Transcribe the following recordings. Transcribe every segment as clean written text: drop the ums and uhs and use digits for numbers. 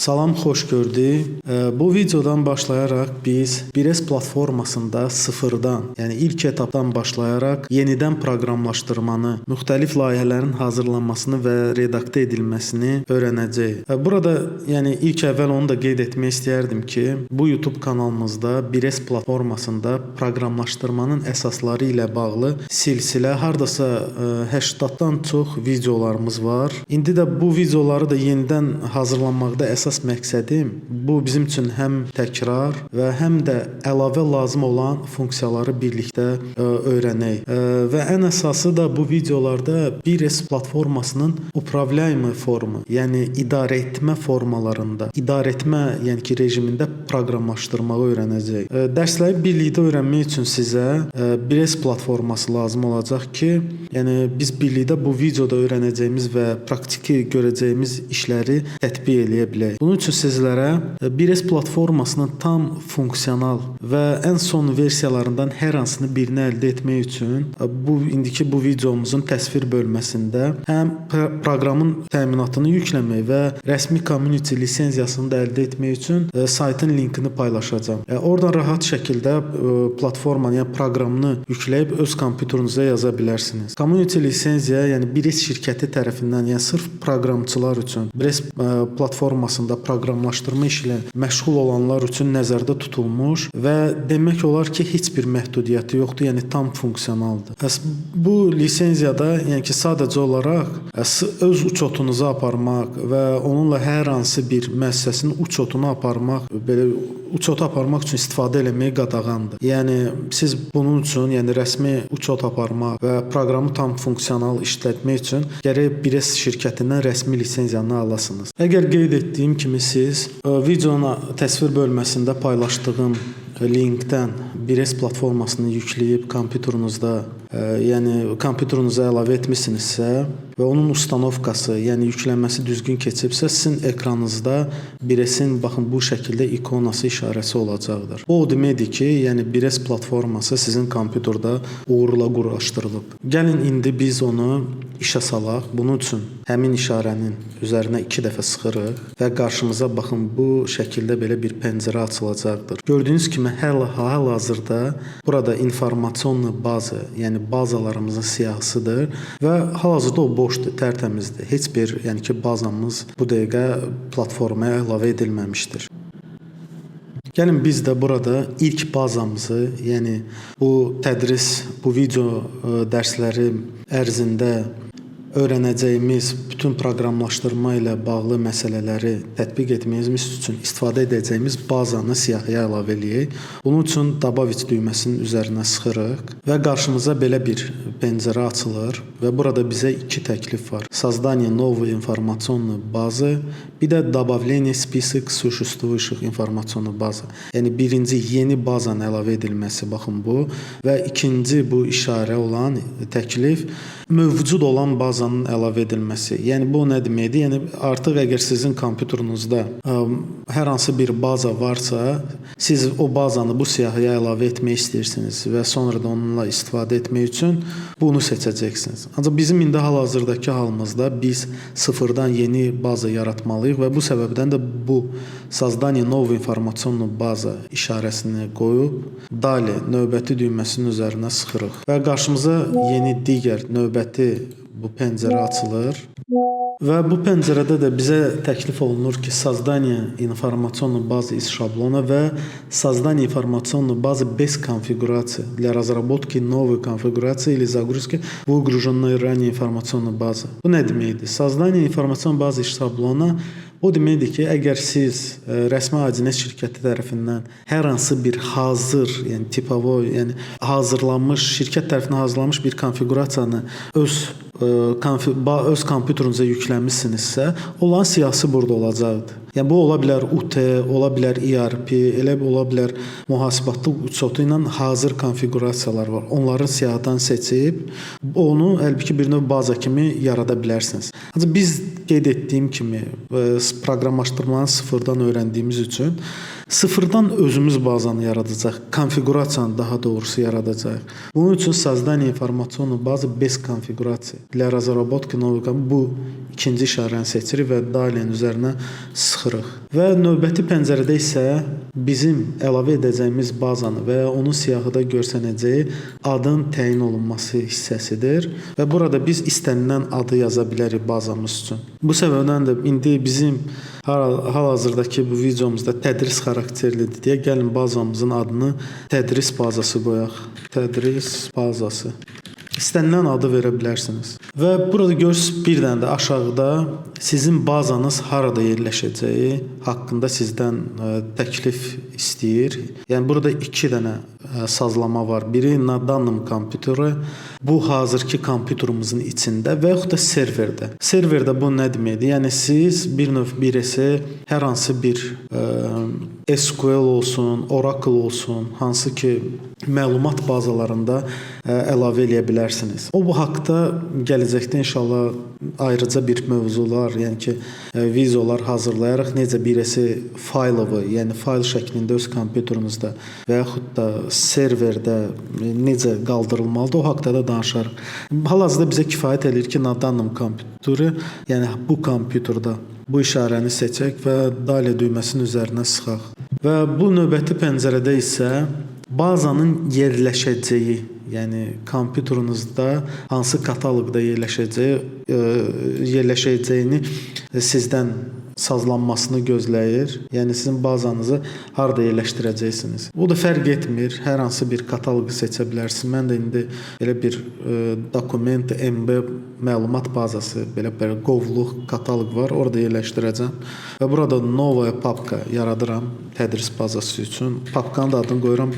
Salam, xoş gördük. Bu videodan başlayaraq biz 1S platformasında sıfırdan, yəni ilk etapdan başlayaraq yenidən proqramlaşdırmanı, müxtəlif layihələrin hazırlanmasını və redaktə edilməsini öyrənəcəyik. Burada yəni ilk əvvəl onu da qeyd etmək istəyərdim ki, bu YouTube kanalımızda 1S platformasında proqramlaşdırmanın əsasları ilə bağlı silsilə hardasa 80-dan çox videolarımız var. İndi də bu videoları da yenidən hazırlanmaqda əsas məqsədim bu bizim üçün həm təkrar və həm də əlavə lazım olan funksiyaları birlikdə öyrənək. Və ən əsası da bu videolarda 1S platformasının upravляемый formu, yəni idarə etmə formalarında, idarə etmə, yəni ki, rejimində proqramlaşdırmağı öyrənəcəyik. Dərsləri birlikdə öyrənmək üçün sizə 1S platforması lazım olacaq ki, yəni biz birlikdə bu videoda öyrənəcəyimiz və praktiki görəcəyimiz işləri tətbiq eləyə bilək. Bunun üçün sizlərə 1S platformasının tam funksional və ən son versiyalarından hər hansını birini əldə etmək üçün indiki bu videomuzun təsvir bölməsində həm proqramın təminatını yükləmək və rəsmi community lisenziyasını da əldə etmək üçün saytın linkini paylaşacağam. Oradan rahat şəkildə platformanı, yəni proqramını yükləyib öz kompüterinizə yaza bilərsiniz. Community lisenziya, yəni 1S şirkəti tərəfindən, yəni sırf proqramçılar üçün 1S platformasında proqramlaşdırma işi ilə məşğul olanlar üçün nəzərdə tutulmuş və demək olar ki, heç bir məhdudiyyəti yoxdur, yəni tam funksionaldır. Bu lisenziyada, yəni ki, sadəcə olaraq öz uçotunuzu aparmaq və onunla hər hansı bir müəssisəsinin uçotunu aparmaq, belə uçotu aparmaq üçün istifadə eləmək qadağandır. Yəni siz bunun üçün, yəni rəsmi uçot aparmaq və proqramı tam funksional işlətmək üçün gərək 1S şirkətindən rəsmi lisenziyanı alasınız. Əgər qeyd etdiyim kimi siz videonun təsvir bölməsində paylaşdığım linkdən 1S platformasını yükləyib kompüterinizdə, yəni kompüterinizə əlavə etmisinizsə və onun ustanovkası, yəni yüklənməsi düzgün keçibsə, sizin ekranınızda 1S-in baxın bu şəkildə ikonası işarəsi olacaqdır. Bu o deməkdir ki, yəni 1S platforması sizin kompüterdə uğurla quraşdırılıb. Gəlin indi biz onu işə salaq. Bunun üçün həmin işarənin üzərinə 2 dəfə sıxırıq və qarşımıza baxın bu şəkildə belə bir pəncərə açılacaqdır. Gördüyünüz kimi hal-hazırda burada informasiyon bazı, yəni bazalarımızın siyahısıdır və hal-hazırda o boşdur, tərtəmizdir. Heç bir, yəni ki, bazamız bu dəqiqə platformaya əlavə edilməmişdir. Gəlin biz də burada ilk bazamızı, yəni bu tədris, bu video dərsləri ərzində öyrənəcəyimiz bütün proqramlaşdırma ilə bağlı məsələləri tətbiq etməyimiz üçün istifadə edəcəyimiz bazanı siyahıya əlavə eləyək. Bunun üçün Добавить düyməsinin üzərinə sıxırıq və qarşımıza belə bir pəncərə açılır və burada bizə 2 təklif var. Создание новой информационной базы, bir də добавление список существующих информационной базы. Yəni birinci yeni bazanın əlavə edilməsi, baxın bu və ikinci bu işarə olan təklif mövcud olan bazanın əlavə edilməsi. Yəni bu nə deməkdir? Yəni artıq əgər sizin kompüterinizdə hər hansı bir baza varsa, siz o bazanı bu siyahıya əlavə etmək istəyirsiniz və sonra da onunla istifadə etmək üçün bunu seçəcəksiniz. Ancaq bizim indi hal-hazırdakı halımızda biz sıfırdan yeni baza yaratmalıyıq və bu səbəbdən də bu Создание новой информационной базы işarəsini qoyub Далее növbəti düyməsinin üzərinə sıxırıq və qarşımıza yeni digər növbəti bu pəncərə açılır. Və bu pəncərədə də bizə təklif olunur ki, создание информационной базы из шаблона və создание информационной базы без конфигурации для разработки новой конфигурации или загрузки выгруженной ранее информационной базы. Bu nə deməkdir? Создание информационной базы из шаблона o deməkdir ki, əgər siz rəsmi agentlik şirkəti tərəfindən hər hansı bir hazır, yəni tipovoy, yəni hazırlanmış, şirkət tərəfindən hazırlanmış bir konfiqurasiyanı öz kompüterinizə yükləmisinizsə, onların siyahısı burada olacaqdır. Yəni bu ola bilər UT, ola bilər ERP, elə ola bilər mühasibatlıq uçotu ilə hazır konfiqurasiyalar var. Onları siyahıdan seçib onu əlbəttə bir növ baza kimi yarada bilərsiniz. Ancaq biz qeyd etdiyim kimi proqramlaşdırmanı sıfırdan öyrəndiyimiz üçün sıfırdan özümüz bazanı yaradacaq, konfiqurasiyanı daha doğrusu yaradacaq. Bunun üçün создание информационной базы без конфигурации для разработки новой bu ikinci işarəni seçirik və Dalее üzərinə sıxırıq. sıxırıq. Və növbəti pəncərədə isə bizim əlavə edəcəyimiz bazanı və ya onun siyahıda görsənəcəyi adın təyin olunması hissəsidir və burada biz istənilən adı yaza bilərik bazamız üçün. Bu səbəbdən də indi bizim hal-hazırdakı bu videomuzda tədris xarakterlidir deyə gəlin bazamızın adını tədris bazası qoyaq. Tədris bazası. İstənilən adı verə bilərsiniz. Və burada görürsünüz bir dənə də aşağıda sizin bazanız harada yerləşəcəyi haqqında sizdən təklif istəyir. Yəni burada 2 dənə sazlama var. Biri na данном kompüteri, bu hazırki kompüterimizin içində və yaxud da serverdə. Serverdə bu nə deməkdir? Yəni siz bir növ birisi hər hansı bir SQL olsun, Oracle olsun, hansı ki məlumat bazalarında əlavə eləyə bilərsiniz. O bu haqqda gələcəkdə inşallah ayrıca bir mövzular, yəni ki videolar hazırlayaraq necə birisi faylovu, yəni fayl şəklində öz kompüterinizdə və yaxud da serverdə necə qaldırılmalıdır, o haqqda da danışarıq. Hal-hazırda bizə kifayət edir ki, na данном kompüteri, yəni bu kompüterdə bu işarəni seçək və dalə düyməsinin üzərinə sıxaq. Və bu növbəti pəncərədə isə bazanın yerləşəcəyi, yəni kompüterinizdə hansı kataloqda yerləşəcəyini sizdən sazlanmasını gözləyir. Yəni sizin bazanızı harda yerləşdirəcəksiniz. Bu da fərq etmir. Hər hansı bir kataloqu seçə bilərsiniz. Mən də indi belə bir dokument MB məlumat bazası, belə bir qovluq kataloq var. Orada yerləşdirəcəm. Və burada novaya papka yaradıram tədris bazası üçün. Papkanın da adını qoyuram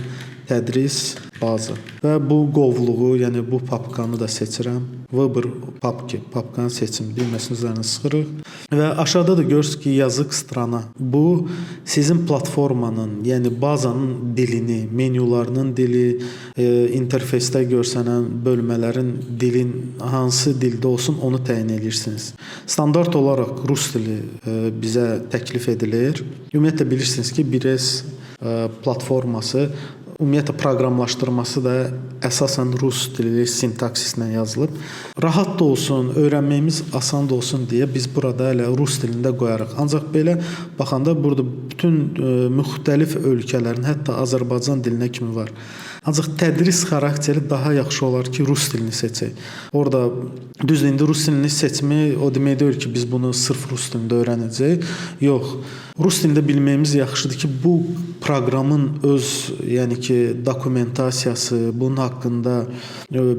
tədris baza. Və bu qovluğu, yəni bu papkanı da seçirəm. Vыбор papki, papkanı seçim düyməsinin üzərinə sıxırıq. Və aşağıda da görürsünüz ki, yazıq strana. Bu sizin platformanın, yəni bazanın dilini, menyularının dili, interfeysdə görsənən bölmələrin dilin hansı dildə olsun onu təyin edirsiniz. Standart olaraq rus dili bizə təklif edilir. Ümumiyyətlə bilirsiniz ki, 1S platforması ümumiyyətlə proqramlaşdırması da əsasən rus dili sintaksislə yazılıb. Rahat da olsun, öyrənməyimiz asan da olsun deyə biz burada elə rus dilində qoyarıq. Ancaq belə baxanda burada bütün müxtəlif ölkələrin, hətta Azərbaycan dilinə kimi var. Ancaq tədris xarakteri daha yaxşı olar ki, rus dilini seçək. Orada düzdür, indi rus dilini seçimi o demək deyil ki, biz bunu sırf rus dilində öyrənəcəyik. Yox. Rus dilində bilməyimiz yaxşıdır ki, bu proqramın öz, yəni ki, dokumentasiyası, bunun haqqında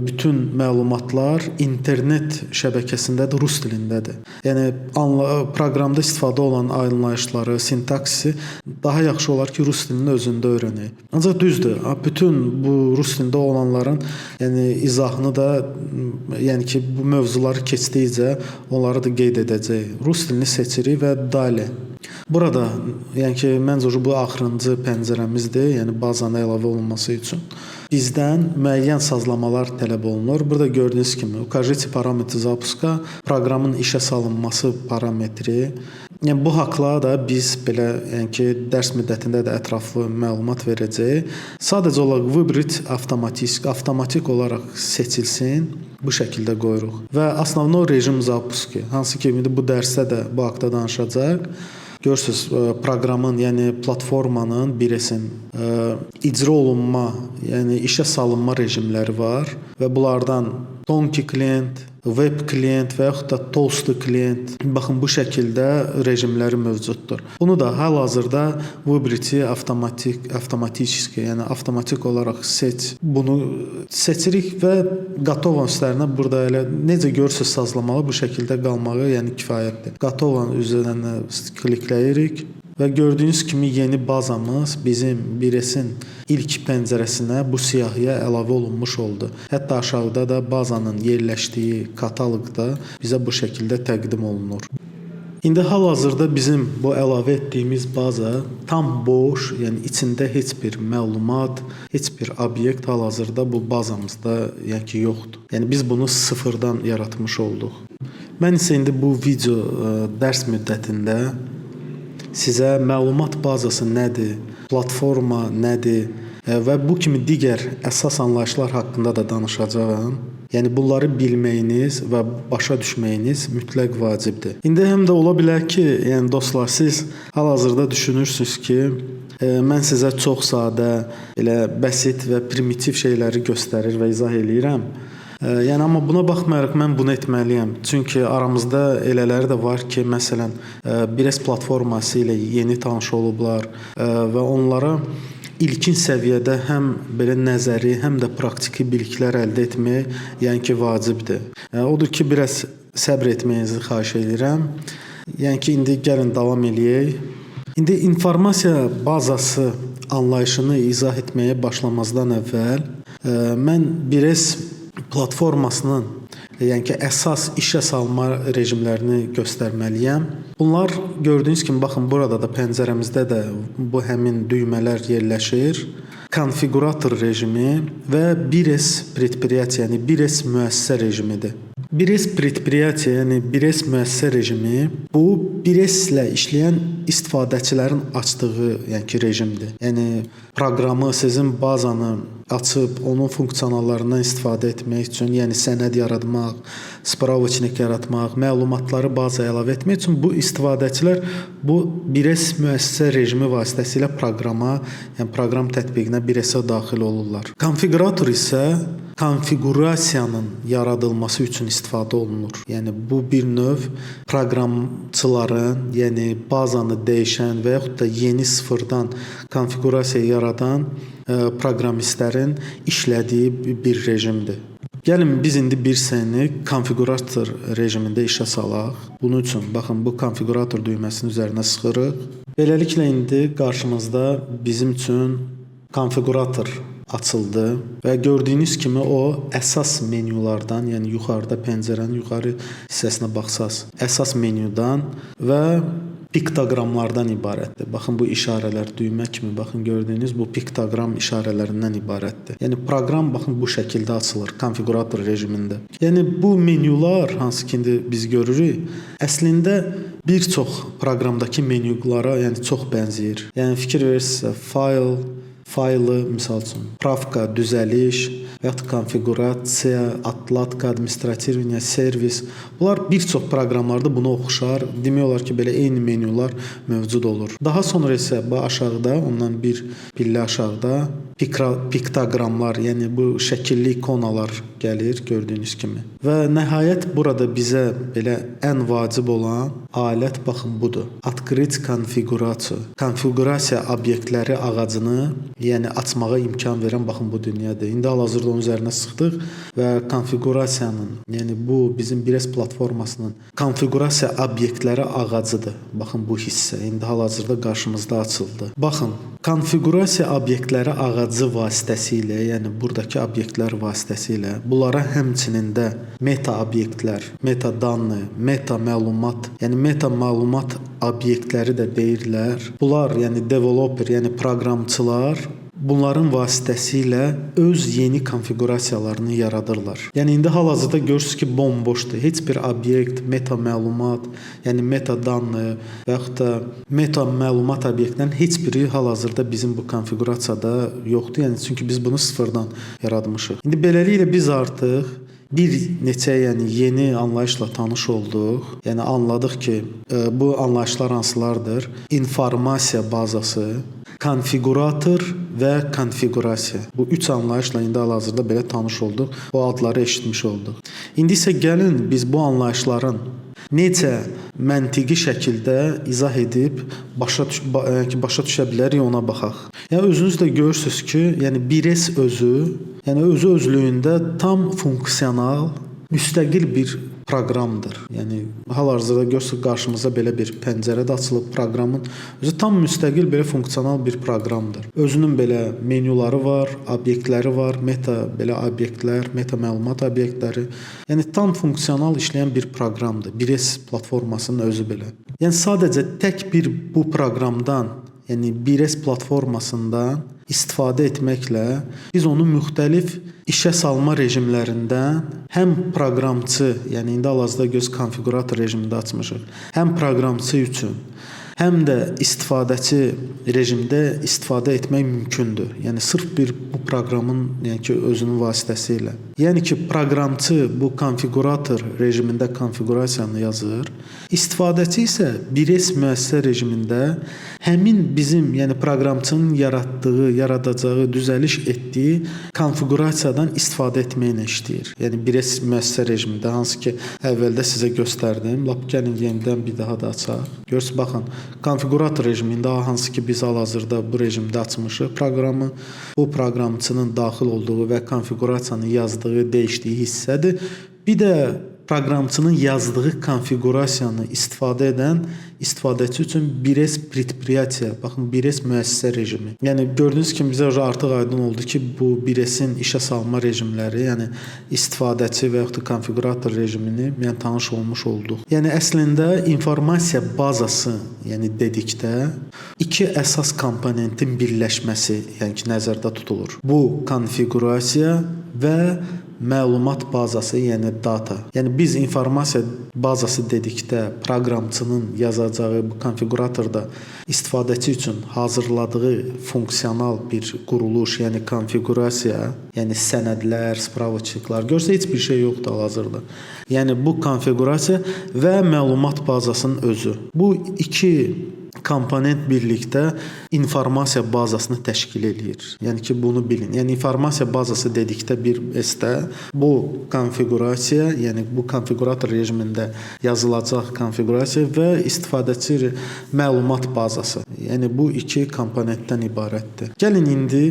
bütün məlumatlar internet şəbəkəsində də rus dilindədir. Yəni proqramda istifadə olan anlayışları, sintaksisi daha yaxşı olar ki, rus dilini özündə öyrənək. Ancaq düzdür, bütün bu rus dilində olanların, yəni izahını da, yəni ki, bu mövzuları keçdikcə onları da qeyd edəcəyik. Rus dilini seçirik və dalə. Burada, yəni ki, məncə bu axırıncı pəncərəmizdir, yəni bazana əlavə olunması üçün. Bizdən müəyyən sazlamalar tələb olunur. Burada gördüyünüz kimi, укажите параметры запуска, proqramın işə salınması parametri. Yəni bu haqla da biz belə, yəni ki, dərs müddətində də ətraflı məlumat verəcəyik. Sadəcə olaraq выбрать avtomatik olaraq seçilsin. Bu şəkildə qoyuruq. Və основной rejim zapuski, hansı ki, indi bu dərsdə də bu haqda danışacaq. Görürsünüz, proqramın, yəni platformanın birəsin icra olunma, yəni işə salınma rejimləri var və bunlardan Tonki klient, web klient və yaxud da toast klient, baxın bu şəkildə rejimləri mövcuddur. Bunu da hal-hazırda выбрите avtomatik, yəni avtomatik olaraq bunu seçirik və Готово üstlərinə burada elə necə görürsüz sazlamalı bu şəkildə qalmağı, yəni kifayətdir. Готово üzərinə klikləyirik. Və gördüyünüz kimi yeni bazamız bizim 1S-in ilk pəncərəsinə bu siyahıya əlavə olunmuş oldu. Hətta aşağıda da bazanın yerləşdiyi kataloqda bizə bu şəkildə təqdim olunur. İndi hal-hazırda bizim bu əlavə etdiyimiz baza tam boş, yəni içində heç bir məlumat, heç bir obyekt hal-hazırda bu bazamızda yəni ki, yoxdur. Yəni biz bunu sıfırdan yaratmış olduq. Mən isə indi bu video dərs müddətində sizə məlumat bazası nədir, platforma nədir və bu kimi digər əsas anlayışlar haqqında da danışacağam. Yəni bunları bilməyiniz və başa düşməyiniz mütləq vacibdir. İndi həm də ola bilər ki, yəni dostlar, siz hal-hazırda düşünürsüz ki, mən sizə çox sadə, elə bəsit və primitiv şeyləri göstərir və izah eləyirəm. Yəni amma buna baxmayaraq mən bunu etməliyəm. Çünki aramızda elələri də var ki, məsələn, 1S platforması ilə yeni tanış olublar və onlara ilkin səviyyədə həm belə nəzəri, həm də praktiki biliklər əldə etmək, yəni ki, vacibdir. Odur ki, biraz səbr etməyinizi xahiş edirəm. Yəni ki, indi gəlin davam eləyək. İndi informasiya bazası anlayışını izah etməyə başlamazdan əvvəl mən 1S platformasının, yəni ki, əsas işə salma rejimlərini göstərməliyəm. Bunlar gördüyünüz kimi, baxın, burada da pəncərəmizdə də bu həmin düymələr yerləşir. Konfigurator rejimi və 1S предприятие, yəni 1S müəssisə rejimidir. 1S предприятие, yəni 1S müəssisə rejimi bu 1S ilə işləyən istifadəçilərin açdığı, yəni ki, rejimdir. Yəni proqramı, sizin bazanı açıb onun funksionallarından istifadə etmək üçün, yəni sənəd yaratmaq, spravочник yaratmaq, məlumatları bazaya əlavə etmək üçün bu istifadəçilər bu 1S müəssisə rejimi vasitəsilə proqrama, yəni proqram tətbiqinə 1S-ə daxil olurlar. Konfigurator isə konfigurasiyanın yaradılması üçün istifadə olunur. Yəni bu bir növ proqramçıların, yəni bazanı dəyişən və yaxud da yeni sıfırdan konfigurasiya yaradan proqramistlərin işlədiyi bir rejimdir. Gəlin biz indi bir səni konfigurator rejimində işə salaq. Bunun üçün baxın bu konfigurator düyməsinin üzərinə sıxırıq. Beləliklə indi qarşımızda bizim üçün konfigurator açıldı və gördüyünüz kimi o əsas menyulardan, yəni yuxarıda pəncərənin yuxarı hissəsinə baxsaz, əsas menyudan və piktoqramlardan ibarətdir. Baxın bu işarələr düymə kimi, baxın gördüyünüz bu piktoqram işarələrindən ibarətdir. Yəni proqram baxın bu şəkildə açılır konfigurator rejimində. Yəni bu menyular hansı ki indi biz görürük, əslində bir çox proqramdakı menyulara yəni çox bənzəyir. Yəni fikir verirsinizsə, faylı, misal üçün, pravka, düzəliş və ya konfigurasiya, atlatka, administrativniya, servis. Bunlar bir çox proqramlarda buna oxşar. Demək olar ki, belə eyni menyular mövcud olur. Daha sonra isə bu aşağıda, ondan bir pillə aşağıda piktoqramlar, yəni bu şəkilli ikonalar gəlir gördüyünüz kimi. Və nəhayət burada bizə belə ən vacib olan alət baxın budur. Открыть konfigurasiya. Konfigurasiya obyektləri ağacını, yəni açmağa imkan verən baxın bu dünyadır. İndi hal-hazırda onun üzərinə sıxdıq və konfigurasiyanın, yəni bu bizim 1S platformasının konfigurasiya obyektləri ağacıdır. Baxın bu hissə indi hal-hazırda qarşımızda açıldı. Baxın, konfigurasiya obyektləri ağacı vasitəsilə, yəni buradakı obyektlər vasitəsilə bunlara həmçinin də meta obyektlər, meta danlı, meta məlumat, yəni meta məlumat obyektləri də deyirlər. Bunlar, yəni developer, yəni proqramçılar bunların vasitəsilə öz yeni konfigurasiyalarını yaradırlar. Yəni indi hal-hazırda görürsünüz ki, bomboşdur. Heç bir obyekt, meta məlumat, yəni meta danlı və yaxud da meta məlumat obyektlərin heç biri hal-hazırda bizim bu konfigurasiyada yoxdur. Yəni çünki biz bunu sıfırdan yaratmışıq. İndi beləliklə biz artıq bir neçə yeni anlayışla tanış olduq. Yəni anladıq ki, bu anlayışlar hansılardır? İnformasiya bazası, konfigurator və konfigurasiya. Bu üç anlayışla indi hal-hazırda belə tanış olduq. Bu adları eşitmiş olduq. İndi isə gəlin biz bu anlayışların necə məntiqi şəkildə izah edib başa düşə bilərik ona baxaq. Yəni özünüz də görürsüz ki, yəni 1S özü, yəni özü özlüyündə tam funksional, müstəqil bir proqramdır. Yəni hal-hazırda görürsüz qarşımıza belə bir pəncərə də açılıb, proqramın özü tam müstəqil belə funksional bir proqramdır. Özünün belə menyuları var, obyektləri var, meta belə obyektlər, meta məlumat obyektləri. Yəni tam funksional işləyən bir proqramdır. 1S platformasının özü belə. Yəni sadəcə tək bir bu proqramdan, yəni 1S platformasından istifadə etməklə biz onu müxtəlif işə salma rejimlərindən həm proqramçı, yəni indi hal-hazırda göz konfigurator rejimində açmışıq, həm proqramçı üçün, həm də istifadəçi rejimdə istifadə etmək mümkündür. Yəni sırf bu proqramın özünün vasitəsilə. Yəni ki, proqramçı bu konfiqurator rejimində konfiqurasiyanı yazır. İstifadəçi isə 1S müəssisə rejimində həmin bizim, yəni proqramçının yaradacağı, düzəliş etdiyi konfiqurasiyadan istifadə etməklə işləyir. Yəni 1S müəssisə rejimində, hansı ki, əvvəldə sizə göstərdim. Lap gəlin yenidən bir daha da açaq. Görürsünüz, baxın, konfiqurator rejimində hansı ki, biz hal-hazırda bu rejimdə açmışıq proqramı. Bu proqramçının daxil olduğu və konfiqurasiyanı yazdığı, dəyişdiyi hissədir. Bir də proqramçının yazdığı konfiqurasiyanı istifadə edən istifadəçi üçün 1S предприятие, baxın 1S müəssisə rejimi. Yəni gördüyünüz kimi bizə artıq aydın oldu ki, bu 1S-in işə salma rejimləri, yəni istifadəçi və yaxud da konfiqurator rejimini tanış olmuş olduq. Yəni əslində informasiya bazası, yəni dedikdə iki əsas komponentin birləşməsi, yəni ki, nəzərdə tutulur. Bu konfiqurasiya və məlumat bazası, yəni data. Yəni biz informasiya bazası dedikdə proqramçının yazacağı bu konfiquratorda istifadəçi üçün hazırladığı funksional bir quruluş, yəni konfiqurasiya, yəni sənədlər, spravçıqlar, görsə heç bir şey yoxdur hal-hazırda. Yəni bu konfiqurasiya və məlumat bazasının özü. Bu iki komponent birlikdə informasiya bazasını təşkil edir. Yəni ki, bunu bilin. Yəni informasiya bazası dedikdə bir S-də bu konfiqurasiya, yəni bu konfiqurator rejimində yazılacaq konfiqurasiya və istifadəçi məlumat bazası. Yəni bu iki komponentdən ibarətdir. Gəlin indi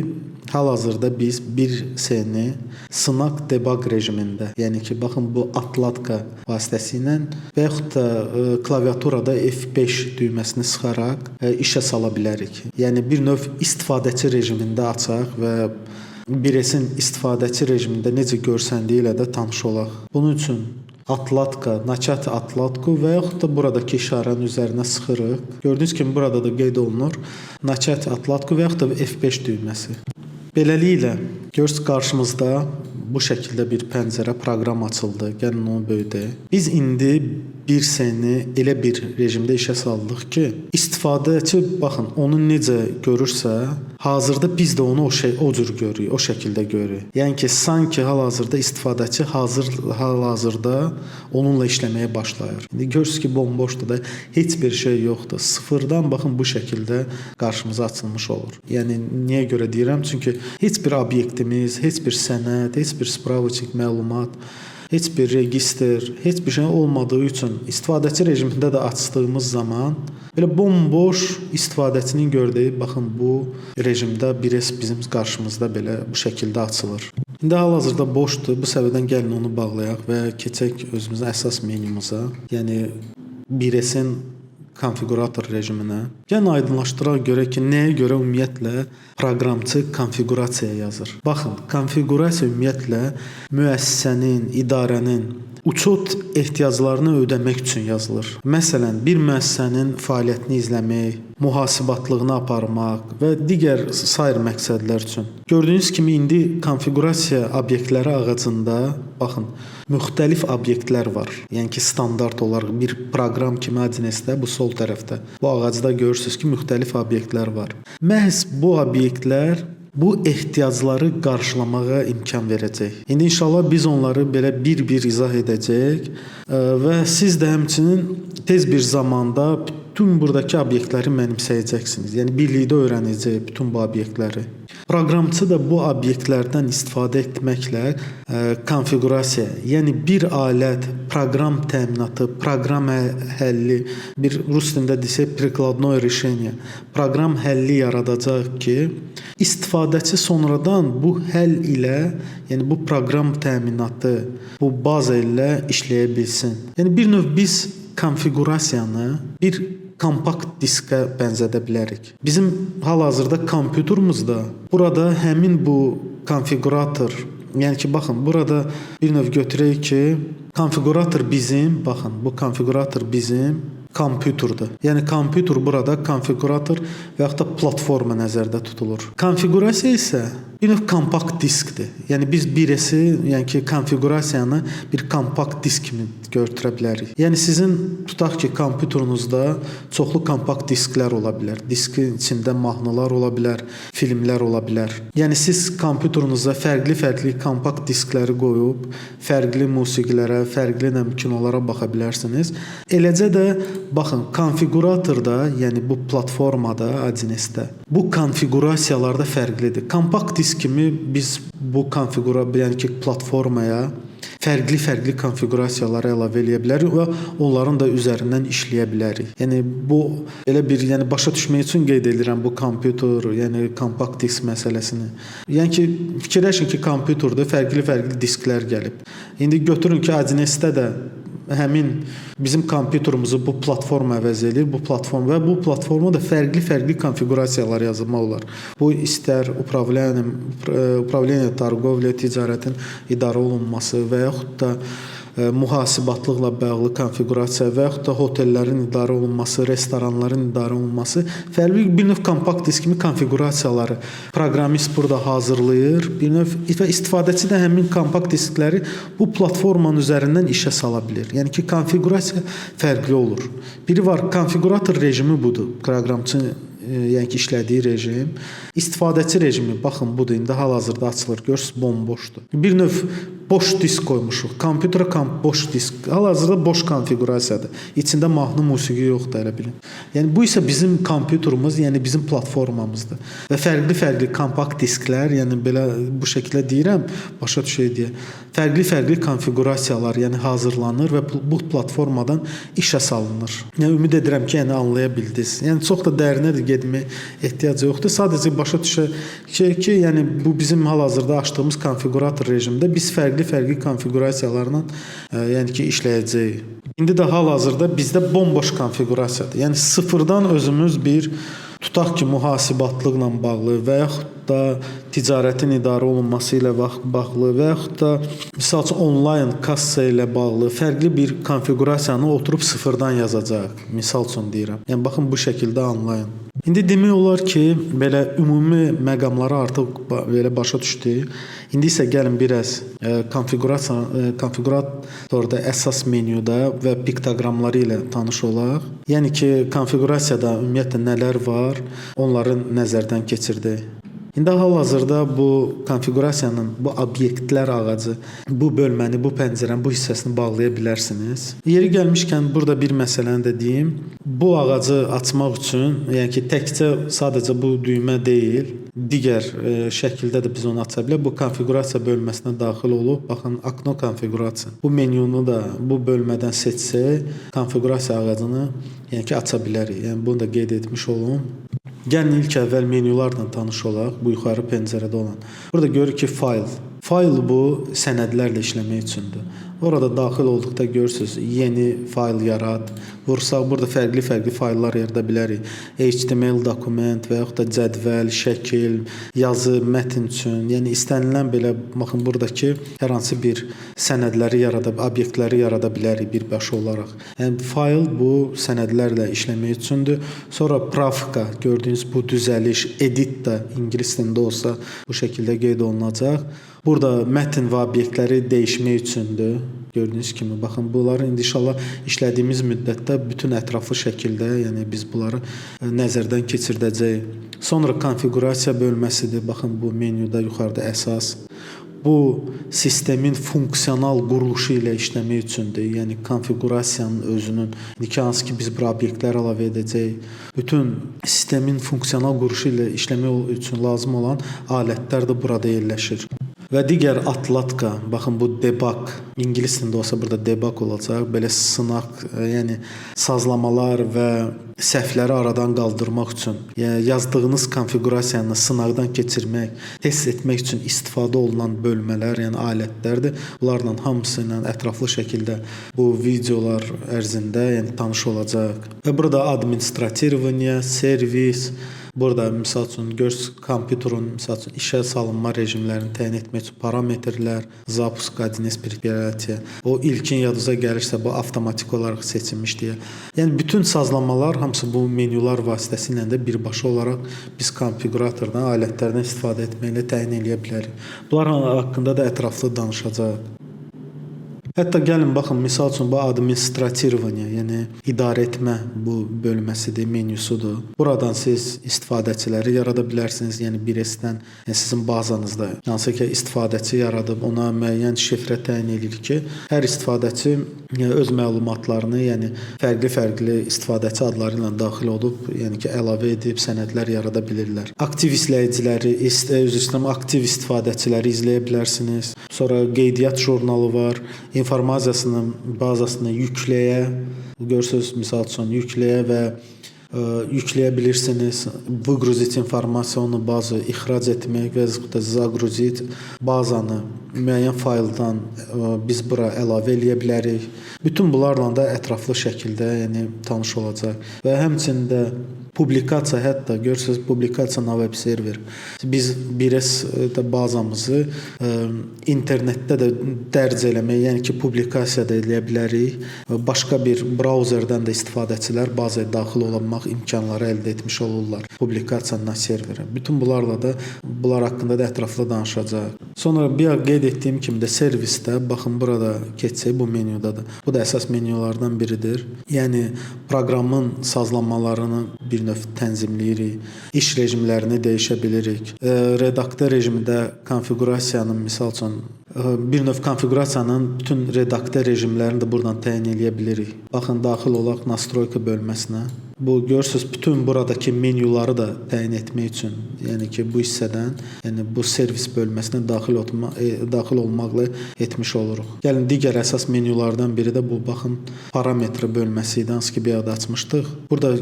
hal-hazırda biz 1S-ni sınaq debug rejimində, yəni ki, baxın bu atlatka vasitəsilə və yaxud da klaviaturada F5 düyməsini sıxaraq işə sala bilərik. Yəni bir növ istifadəçi rejimində açaq və 1S-in istifadəçi rejimində necə görsəndiyi ilə də tanış olaq. Bunun üçün atlatka, načat atlatku və yaxud da buradakı işarənin üzərinə sıxırıq. Gördüyünüz kimi burada da qeyd olunur načat atlatku və yaxud da F5 düyməsi. Beləliklə, görürsünüz qarşımızda bu şəkildə bir pəncərə proqram açıldı. Gəlin onu böyüdək. Biz indi 1S-ni elə bir rejimdə işə saldıq ki, istifadəçi baxın onu necə görürsə, hazırda biz də onu o cür görürük, o şəkildə görürük. Yəni ki, sanki hal-hazırda istifadəçi hal-hazırda onunla işləməyə başlayır. İndi görürsünüz ki, bomboşdur da, heç bir şey yoxdur. Sıfırdan baxın bu şəkildə qarşımıza açılmış olur. Yəni niyə görə deyirəm? Çünki heç bir obyektimiz, heç bir sənəd, heç bir spravçıq məlumat, heç bir registr, heç bir şey olmadığı üçün istifadəçi rejimində də açdığımız zaman belə bomboş istifadəçinin gördüyü, baxın bu rejimdə 1S bizim qarşımızda belə bu şəkildə açılır. İndi hal-hazırda boşdur. Bu səviyyədən gəlin onu bağlayaq və keçək özümüzün əsas menumuza, yəni 1S-in konfiqurator rejiminə. Gəlin aydınlaşdıraq görək ki, nəyə görə ümumiyyətlə proqramçı konfiqurasiya yazır. Baxın, konfiqurasiya ümumiyyətlə müəssisənin, idarənin uçot ehtiyaclarını ödəmək üçün yazılır. Məsələn, bir müəssisənin fəaliyyətini izləmək, mühasibatlığını aparmaq və digər sair məqsədlər üçün. Gördüyünüz kimi indi konfiqurasiya obyektləri ağacında, baxın, müxtəlif obyektlər var. Yəni ki, standart olaraq bir proqram kimi adresdə bu sol tərəfdə. Bu ağacda görürsünüz ki, müxtəlif obyektlər var. Məhz bu obyektlər bu ehtiyacları qarşılamağa imkan verəcək. İndi inşallah biz onları belə bir-bir izah edəcək və siz də həmçinin tez bir zamanda bütün buradakı obyektləri mənimsəyəcəksiniz. Yəni birlikdə öyrənəcək bütün bu obyektləri. Proqramçı da bu obyektlərdən istifadə etməklə konfiqurasiya, yəni bir alət, proqram təminatı, proqram həlli, bir rus dilində desək prikladnoy решение, proqram həlli yaradacaq ki, istifadəçi sonradan bu həll ilə, yəni bu proqram təminatı, bu baza ilə işləyə bilsin. Yəni bir növ biz konfiqurasiyanı bir kompakt diskə bənzədə bilərik. Bizim hal-hazırda kompüterumuzda burada həmin bu konfiqurator, yəni ki, baxın, burada bir növ götürək ki, konfiqurator bizim, baxın, bu konfiqurator bizim kompüterdir. Yəni kompüter burada konfiqurator və yaxud da platforma nəzərdə tutulur. Konfiqurasiya isə bir növ kompakt diskdir. Yəni biz birisi, yəni ki, konfiqurasiyanı bir kompakt disk kimi götürə bilərik. Yəni sizin tutaq ki, kompüterinizdə çoxlu kompakt disklər ola bilər. Diskin içində mahnılar ola bilər, filmlər ola bilər. Yəni siz kompüterinizdə fərqli kompakt diskləri qoyub fərqli musiqilərə, fərqli kinolara baxa bilərsiniz. Eləcə də baxın, konfiquratorda, yəni bu platformada, Adines-də bu konfiqurasiyalar da fərqlidir. Kompakt disk kimi biz bu yəni ki, platformaya fərqli konfiqurasiyaları əlavə eləyə bilərik və onların da üzərindən işləyə bilərik. Yəni bu elə bir, yəni başa düşmək üçün qeyd edirəm bu kompüter, yəni kompakt disk məsələsini. Yəni ki, fikirləşin ki, kompüterdə fərqli disklər gəlib. İndi götürün ki, Adines-də də həmin bizim kompüterimizi bu platforma əvəz edir. Bu platformada fərqli konfiqurasiyalar yazılmaq olar. Bu istər upravlение торговля, ticarətin idarə olunması və yaxud da mühasibatlıqla bağlı konfiqurasiya və yaxud da hotellərin idarə olunması, restoranların idarə olunması fərqli bir növ kompakt disk kimi konfiqurasiyaları proqramist burada hazırlayır. Bir növ və istifadəçi də həmin kompakt diskləri bu platformanın üzərindən işə sala bilir. Yəni ki, konfiqurasiya fərqli olur. Biri var, konfiqurator rejimi budur. Proqramçı yəni ki, işlədiyi rejim. İstifadəçi rejimi, baxın budur, indi hal-hazırda açılır, görürsünüz, bomboşdur. Bir növ boş disk qoymuşuq. Kompüterə boş disk. Hal-hazırda boş konfiqurasiyadır. İçində mahnı, musiqi yoxdur, elə bilin. Yəni bu isə bizim kompüterimiz, yəni bizim platformamızdır. Və fərqli kompakt disklər, yəni belə bu şəkildə deyirəm, başa düşək deyə. Fərqli konfiqurasiyalar, yəni hazırlanır və bu platformadan işə salınır. Yəni ümid edirəm ki, yəni anlaya bildiniz. Yəni çox da dərinə də getməyə ehtiyac yoxdur. Sadəcə başa düşək ki, yəni bu bizim hal-hazırda açdığımız konfiqurator rejimində biz fərqli konfiqurasiyalarla yəni ki, işləyəcəyik. İndi də hal-hazırda bizdə bomboş konfiqurasiyadır. Yəni sıfırdan özümüz bir tutaq ki, mühasibatlıqla bağlı və yaxud da ticarətin idarə olunması ilə bağlı və yaxud da misal üçün onlayn kassa ilə bağlı fərqli bir konfiqurasiyanı oturub sıfırdan yazacaq. Misal üçün deyirəm. Yəni baxın bu şəkildə anlayın. İndi demək olar ki, belə ümumi məqamları artıq belə başa düşdük. İndi isə gəlin biraz konfiquratorda əsas menyuda və piktoqramları ilə tanış olaq. Yəni ki, konfiqurasiyada ümumiyyətlə nələr var, onları nəzərdən keçirdik. İndi hal-hazırda bu konfiqurasiyanın, bu obyektlər ağacı, bu bölməni, bu pəncərənin bu hissəsini bağlaya bilərsiniz. Yeri gəlmişkən burada bir məsələni də deyim. Bu ağacı açmaq üçün, yəni ki, təkcə sadəcə bu düymə deyil, digər şəkildə də biz onu aça bilərik. Bu konfiqurasiya bölməsinə daxil olub, baxın, okno konfiqurasiya. Bu menyunu da bu bölmədən seçsək, konfiqurasiya ağacını yəni ki, aça bilərik. Yəni bunu da qeyd etmiş olum. Gəlin ilk əvvəl menyularla tanış olaq, bu yuxarı pəncərədə olan. Burada görürük ki, fayl. Fayl bu sənədlərlə işləmək üçündür. Orada daxil olduqda görürsünüz, yeni fayl yarat. Vursaq, burada fərqli fayllar yarada bilərik. HTML dokument və yaxud da cədvəl, şəkil, yazı, mətn üçün. Yəni istənilən belə, baxın, buradakı hər hansı bir sənədləri obyektləri yarada bilərik birbaşa olaraq. Yəni fayl bu sənədlərlə işləmək üçündür. Sonra pravka, gördüyünüz bu düzəliş, edit də ingilis dilində olsa bu şəkildə qeyd olunacaq. Burada mətn və obyektləri dəyişmək üçündür. Gördüyünüz kimi, baxın, bunları indi inşallah işlədiyimiz müddətdə bütün ətraflı şəkildə, yəni biz bunları nəzərdən keçirdəcəyik. Sonra konfiqurasiya bölməsidir. Baxın, bu menyuda yuxarıda əsas. Bu sistemin funksional quruluşu ilə işləmək üçündür. Yəni konfiqurasiyanın özünün, hansı ki biz bu obyektlər əlavə edəcəyik. Bütün sistemin funksional quruluşu ilə işləmək üçün lazım olan alətlər də burada yerləşir. Və digər atlatka, baxın bu debug, ingilis dilində olsa burada debug olacaq. Belə sınaq, yəni sazlamalar və səhvləri aradan qaldırmaq üçün, yəni yazdığınız konfiqurasiyanı sınaqdan keçirmək, test etmək üçün istifadə olunan bölmələr, yəni alətlərdir. Bunlarla hamısı ilə ətraflı şəkildə bu videolar ərzində yəni tanış olacaq. Və burada administrativniya, servis Burada misal üçün kompüterin misal üçün işə salınma rejimlərini təyin etmək üçün parametrlər, zapusk adines предприятия. O ilkin yadınıza gəlirsə bu avtomatik olaraq seçilmişdir. Yəni bütün sazlamalar hamısı bu menyular vasitəsilə də birbaşa olaraq biz konfiquratordan, alətlərdən istifadə etməklə təyin edə bilərik. Bunlar haqqında da ətraflı danışacağıq. Hətta gəlin baxın, misal üçün bu administrativaniya, yəni idarə etmə bu bölməsidir, menyusudur. Buradan siz istifadəçiləri yarada bilərsiniz. Yəni birisindən, yəni sizin bazanızda hansı ki istifadəçi yaradıb, ona müəyyən şifrə təyin edilir ki, hər istifadəçi öz məlumatlarını, yəni fərqli istifadəçi adları ilə daxil olub, yəni ki əlavə edib sənədlər yarada bilirlər. Aktiv izləyiciləri, aktiv istifadəçiləri izləyə bilərsiniz. Sonra qeydiyyat jurnalı var. İnformasiyasının bazasına yükləyə, görürsünüz, misal üçün yükləyə və yükləyə bilirsiniz. Выгрузить informasyonu bazı ixrac etmək və загрузить bazanı müəyyən fayldan biz bura əlavə eləyə bilərik. Bütün bunlarla da ətraflı şəkildə, yəni tanış olacaq. Və həmçində publikasiya, hətta görürsünüz, publikasiya na web server. Biz BIRES bazamızı internetdə də dərc eləmək, yəni ki, publikasiya da eləyə bilərik. Başqa bir brauzerdən də istifadəçilər bazaya daxil olmaq imkanları əldə etmiş olurlar. Publikasiya na serverə. Bütün bunlar haqqında da ətraflı danışacaq. Sonra bir qeyd etdiyim kimi də servisdə, baxın burada keçsək bu menyudadır. Bu da əsas menyulardan biridir. Yəni proqramın sazlanmalarını bir növ tənzimləyirik. İş rejimlərini dəyişə bilirik. Redaktör rejimində konfiqurasiyanın, misal üçün, bir növ konfiqurasiyanın bütün redaktör rejimlərini də buradan təyin edə bilirik. Baxın, daxil olaq nastroyka bölməsinə. Bu görürsüz, bütün buradakı menyuları da təyin etmək üçün, yəni ki, bu hissədən, yəni bu servis bölməsinə daxil olmaqla etmiş oluruq. Gəlin, digər əsas menyulardan biri də bu, baxın, parametre bölməsi idi, hansı ki, bir adı açmışdıq. Burada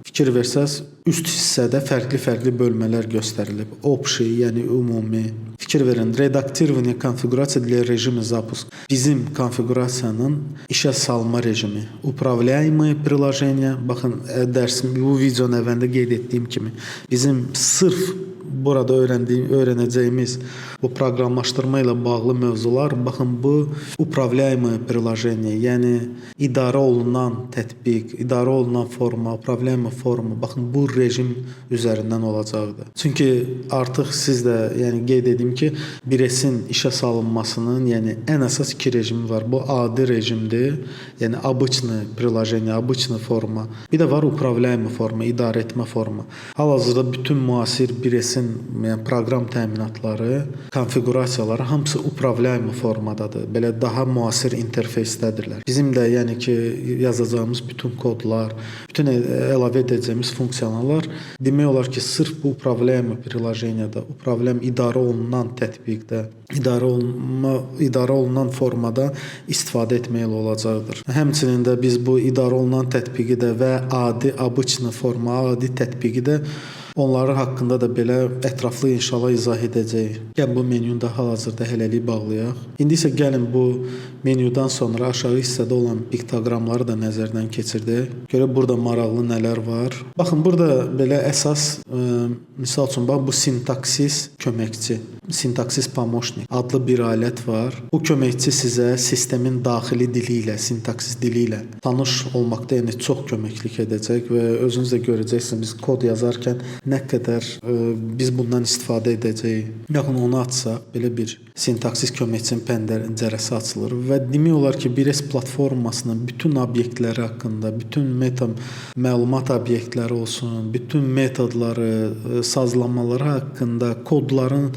fikir versəz, üst hissədə fərqli bölmələr göstərilib. Общий, yəni ümumi. Fikir verin, redaktivaniya konfiqurasiya для режима запуск. Bizim konfiqurasiyanın işə salma rejimi. Upravляемые приложения. Baxın, bu videonun əvvəlində qeyd etdiyim kimi, bizim sırf burada öyrənəcəyimiz bu proqramlaşdırma ilə bağlı mövzular, baxın, bu upravляемые приложения, yəni idarə olunan tətbiq, idarə olunan forma, upravляемый forma, baxın, bu rejim üzərindən olacaqdır. Çünki artıq siz də, yəni qeyd edim ki, BIRES-in işə salınmasının, yəni ən əsas iki rejimi var. Bu adi rejimdir, yəni обычное приложение, обычная forma. Bir də var upravляемый forma, idarə etmə forma. Hal-hazırda bütün müasir BIRES-in, yəni proqram təminatları, konfiqurasiyaları hamısı upravляемый formadadır. Belə daha müasir interfeysdədirlər. Bizim də, yəni ki, yazacağımız bütün kodlar, bütün əlavə edəcəyimiz funksiyalar demək olar ki, sırf bu upravляемый приложениеdə, upravляемый idarə olunan tətbiqdə, idarə olunan formada istifadə etməklə olacaqdır. Həmçinin də biz bu idarə olunan tətbiqi də və adi, обычный forma, adi tətbiqi də onları haqqında da belə ətraflı inşallah izah edəcəyik. Gəlin bu menyunu da hal-hazırda hələlik bağlayaq. İndi isə gəlin bu menyudan sonra aşağı hissədə olan piktoqramları da nəzərdən keçirdək. Görək burada maraqlı nələr var. Baxın, burada belə əsas, misal üçün, bu sintaksis köməkçi, sintaksis помощник adlı bir alət var. Bu köməkçi sizə sistemin daxili dili ilə, sintaksis dili ilə tanış olmaqda yəni çox köməklik edəcək və özünüz də görəcəksiniz, biz kod yazarkən nə qədər biz bundan istifadə edəcəyik. Yaxın onu açsaq, belə bir sintaksis köməkçinin pəncərəsi açılır və demək olar ki, BIRES platformasının bütün obyektləri haqqında, bütün məlumat obyektləri olsun, bütün metodları, sazlamaları haqqında, kodların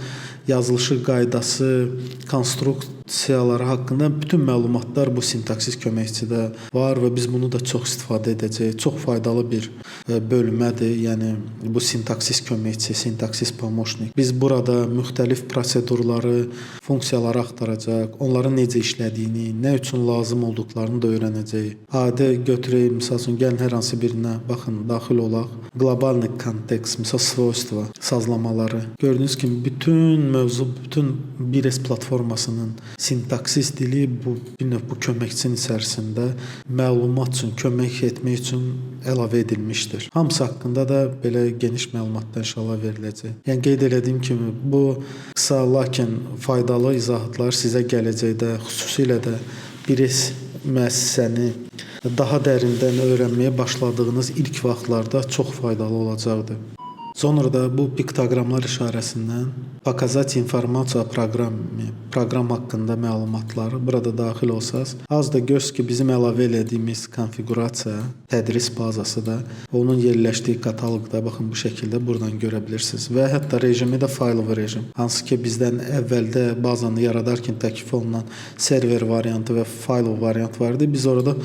yazılışı qaydası, konstruksiyaları haqqında bütün məlumatlar bu sintaksis köməkçidə var və biz bunu da çox istifadə edəcəyik. Çox faydalı bir bölmədir, yəni bu sintaksis köməkçi, sintaksis помощник. Biz burada müxtəlif prosedurları, funksiyaları axtaracaq, onların necə işlədiyini, nə üçün lazım olduqlarını da öyrənəcəyik. Adi götürək, misal üçün, gəlin hər hansı birinə baxın, daxil olaq. Globalный kontekst, misal svойства, sazlamaları. Gördüyünüz kimi bütün BIRES platformasının sintaksis dili bu köməkçinin içərisində məlumat üçün, kömək etmək üçün əlavə edilmişdir. Hamısı haqqında da belə geniş məlumatlar inşallah veriləcək. Yəni qeyd etdiyim kimi bu qısa lakin faydalı izahatlar sizə gələcəkdə, xüsusilə də BIRES müəssisəni daha dərindən öyrənməyə başladığınız ilk vaxtlarda çox faydalı olacaqdır. Sonra da bu piktoqramlar işarəsindən Pokazat informasiya proqram haqqında məlumatları burada daxil olsaz, az da göz ki bizim əlavə etdiyimiz konfiqurasiya, tədris bazası da onun yerləşdiyi kataloqda baxın bu şəkildə buradan görə bilirsiniz və hətta rejimi də faylov rejim. Hansı ki bizdən əvvəldə bazanı yaradarkən təklif olunan server variantı və faylov variantı var idi. Biz orada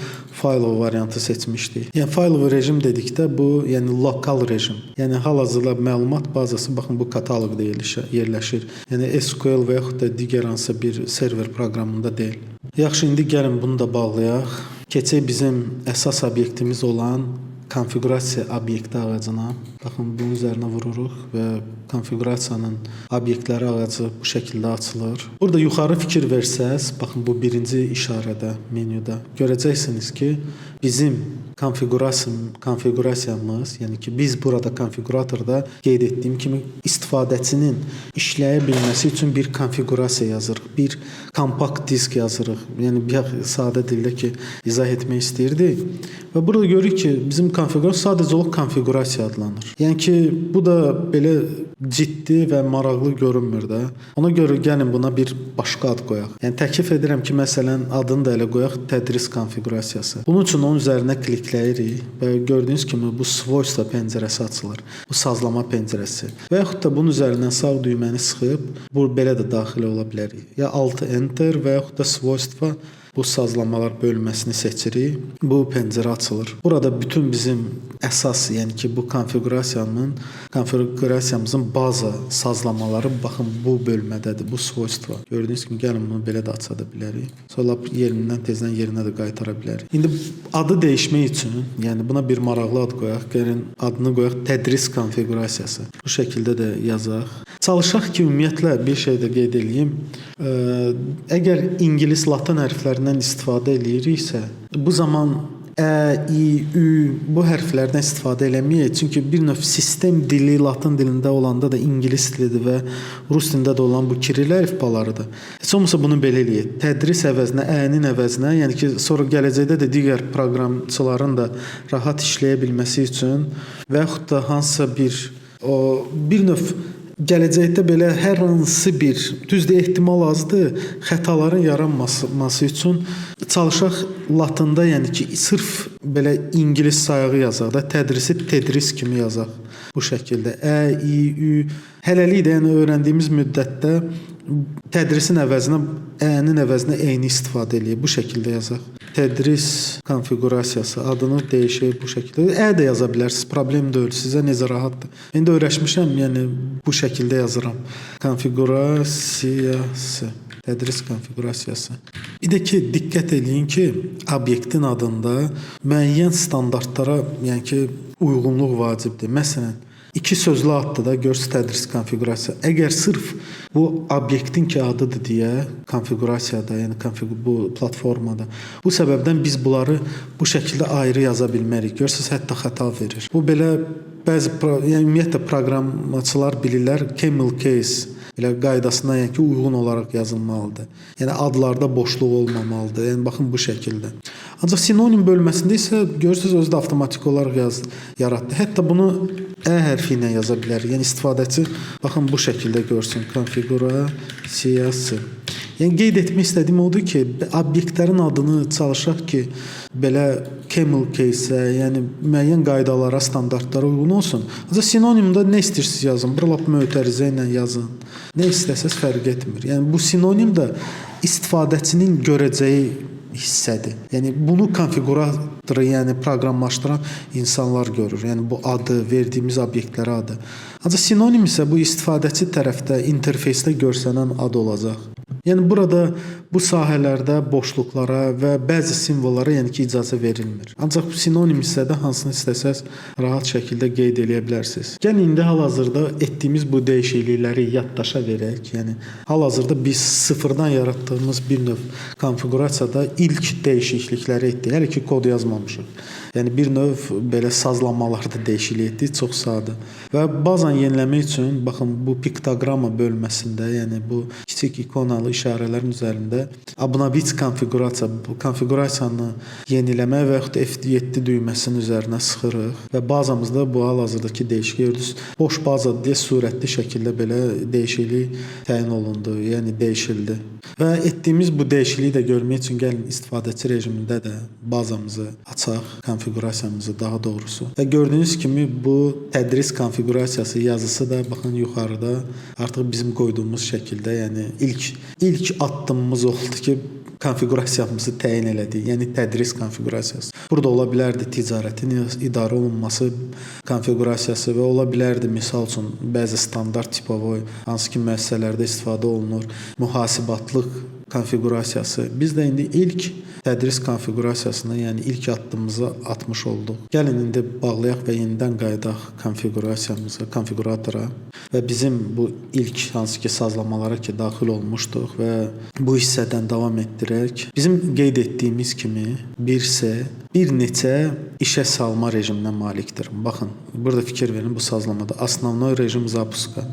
faylov variantı seçmişdik. Yəni faylov rejim dedikdə bu, yəni lokal rejim. Yəni hal-hazırda məlumat bazası baxın bu kataloqda yerləşir. Yəni SQL və yaxud da digər hansısa bir server proqramında deyil. Yaxşı, indi gəlin bunu da bağlayaq. Keçək bizim əsas obyektimiz olan konfiqurasiya obyekti ağacına. Baxın bunun üzərinə vururuq və konfiqurasiyanın obyektləri ağacı bu şəkildə açılır. Burada yuxarı fikir versəz, baxın bu birinci işarədə, menyuda görəcəksiniz ki, bizim konfiqurasiyamız, yəni ki biz burada konfiquratorda qeyd etdiyim kimi istifadəçinin işləyə bilməsi üçün bir konfiqurasiya yazırıq, bir kompakt disk yazırıq. Yəni bir sadə dildə ki izah etmək istəyirdik. Və burada görürük ki bizim konfiqurasiya sadəcə olaraq konfiqurasiya adlanır. Yəni ki bu da belə ciddi və maraqlı görünmür də. Ona görə gəlin buna bir başqa ad qoyaq. Yəni təklif edirəm ki, məsələn adını da elə qoyaq tədris konfiqurasiyası. Bunun üçün onun üzərinə klikləyirik və gördüyünüz kimi bu svojstva pəncərəsi açılır. Bu sazlama pəncərəsi. Və yaxud da bunun üzərindən sağ düyməni sıxıb bu belə də daxil ola bilərik. Ya alt enter və yaxud da svojstva bu sazlamalar bölməsini seçirik. Bu pəncərə açılır. Burada bütün bizim əsas, yəni ki bu konfiqurasiyamızın baza sazlamaları baxın bu bölmədədir, bu svojstva. Gördüyünüz kimi gəlin bunu belə də aça da bilərik. Sonra yerindən tezdən yerinə də qaytara bilərik. İndi adı dəyişmək üçün, yəni buna bir maraqlı ad qoyaq. Gəlin adını qoyaq tədris konfiqurasiyası. Bu şəkildə də yazaq. Çalışaq ki, ümumiyyətlə bir şey də qeyd edeyim. Əgər ingilis latin hərflərindən istifadə eləyiriksə, bu zaman ə, i, ü bu hərflərdən istifadə eləməyək. Çünki bir növ sistem dili latin dilində olanda da ingilis dilidir və rus dilində də olan bu kiril əlifbalarıdır. Heç olmasa bunu belə eləyək. Tədris əvəzinə, ə-nin əvəzinə, yəni ki sonra gələcəkdə də digər proqramçıların da rahat işləyə bilməsi üçün və yaxud da hansısa bir növ gələcəkdə belə hər hansı bir düzdür ehtimal azdır, xətaların yaranması üçün çalışaq latında, yəni ki sırf belə ingilis sayağı yazaq da, tədrisi tədris kimi yazaq. Bu şəkildə ə, i, ü hələlik də yəni öyrəndiyimiz müddətdə tədrisin əvəzinə ə-nin əvəzinə eyni istifadə eləyib. Bu şəkildə yazaq. Tədris konfiqurasiyası adını dəyişək bu şəkildə. Ə də yaza bilərsiniz, problem deyil. Sizə necə rahatdır. İndi öyrəşmişəm, yəni bu şəkildə yazıram. Konfiqurasiyası. Tədris konfiqurasiyası. Bir də ki, diqqət edin ki, obyektin adında müəyyən standartlara, yəni ki, uyğunluq vacibdir. Məsələn, 2 sözlü addır da görsün tədris konfiqurasiya. Əgər sırf bu obyektin ki adıdır deyə konfiqurasiyada, yəni bu platformada. Bu səbəbdən biz bunları bu şəkildə ayrı yaza bilmərik. Görürsüz, hətta xəta verir. Bu belə bəzi yəni ümumiyyətlə proqramçılar bilirlər, camel case elə qaydasına yəni ki uyğun olaraq yazılmalıdır. Yəni adlarda boşluq olmamalıdır. Yəni baxın bu şəkildə. Ancaq sinonim bölməsində isə görürsüz özü də avtomatik olaraq yaratdı. Hətta bunu ə hərfi ilə yaza bilər. Yəni istifadəçi baxın bu şəkildə görsün. Konfiqurasiyası. Yəni qeyd etmək istədiyim odur ki, obyektlərin adını çalışaq ki, belə camel case-ə, yəni müəyyən qaydalara, standartlara uyğun olsun. Ancaq sinonimdə nə istəyirsiniz yazın. Bir lap mötərizə ilə yazın. Nə istəsəz fərq etmir. Yəni bu sinonim də istifadəçinin görəcəyi hissədir. Yəni bunu konfiquratoru, yəni proqramlaşdıran insanlar görür. Yəni bu adı, verdiyimiz obyektlərə adı. Ancaq sinonim isə bu istifadəçi tərəfdə interfeysdə görsənən ad olacaq. Yəni burada bu sahələrdə boşluqlara və bəzi simvollara yəni ki, icazə verilmir. Ancaq sinonim hissədə hansını istəsəz rahat şəkildə qeyd edə bilərsiniz. Gəlin indi hal-hazırda etdiyimiz bu dəyişiklikləri yaddaşa verək. Yəni hal-hazırda biz sıfırdan yaratdığımız bir növ konfiqurasiyada ilk dəyişiklikləri etdik. Hələ ki kod yazmamışıq. Yəni bir növ belə sazlamalarda dəyişiklik etdik, çox sadə. Və bazan yeniləmək üçün baxın bu piktoqrama bölməsində, yəni bu kiçik ikonalı işarələrin üzərində abunabit konfiqurasiya, bu konfiqurasiyanı yeniləmə və yaxud F7 düyməsinin üzərinə sıxırıq və bazamızda bu hal-hazırdakı dəyişiklik gördünüz. Boş baza deyə sürətli şəkildə belə dəyişiklik təyin olundu, yəni dəyişildi. Və etdiyimiz bu dəyişikliyi də görmək üçün gəlin istifadəçi rejimində də bazamızı açaq, konfiqurasiyamızı daha doğrusu. Və gördüyünüz kimi bu tədris konfiqurasiyası yazısı da baxın yuxarıda artıq bizim qoyduğumuz şəkildə, yəni ilk addımımız oldu ki, konfiqurasiyamızı təyin elədik. Yəni tədris konfiqurasiyası. Burada ola bilərdi ticarətin idarə olunması konfiqurasiyası və ola bilərdi misal üçün bəzi standart tipovoy hansı ki müəssisələrdə istifadə olunur, mühasibatlıq konfiqurasiyası. Biz də indi ilk tədris konfiqurasiyasına, yəni ilk addımımızı atmış olduq. Gəlin indi bağlayaq və yenidən qayıdaq konfiqurasiyamıza, konfiquratora və bizim bu ilk hansı ki sazlamalara ki daxil olmuşduq və bu hissədən davam etdirək. Bizim qeyd etdiyimiz kimi 1C bir neçə işə salma rejiminə malikdir. Baxın, burada fikir verin bu sazlamada. Основной rejim zapuska,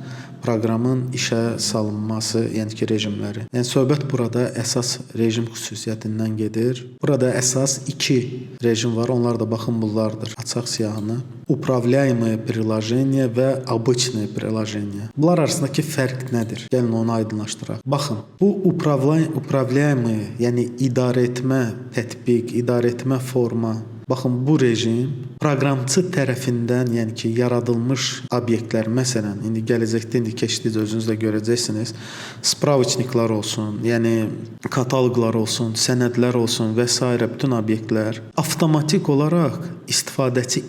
proqramın işə salınması, yəni ki rejimləri. Yəni söhbət burada əsas rejim xüsusiyyətindən gedir. Burada əsas 2 rejim var. Onlar da baxın bunlardır. Açaq siyahını. Управляемые приложения və обычные приложения. Bunlar arasındakı fərq nədir? Gəlin onu aydınlaşdıraq. Baxın, bu управляемые, yəni idarə etmə tətbiq, idarə etmə forma. Baxın, bu rejim proqramçı tərəfindən, yəni ki, yaradılmış obyektlər, məsələn, indi gələcəkdə indi keçdikcə özünüz də görəcəksiniz, spravçniklar olsun, yəni kataloqlar olsun, sənədlər olsun və s. bütün obyektlər avtomatik olaraq istifadəçi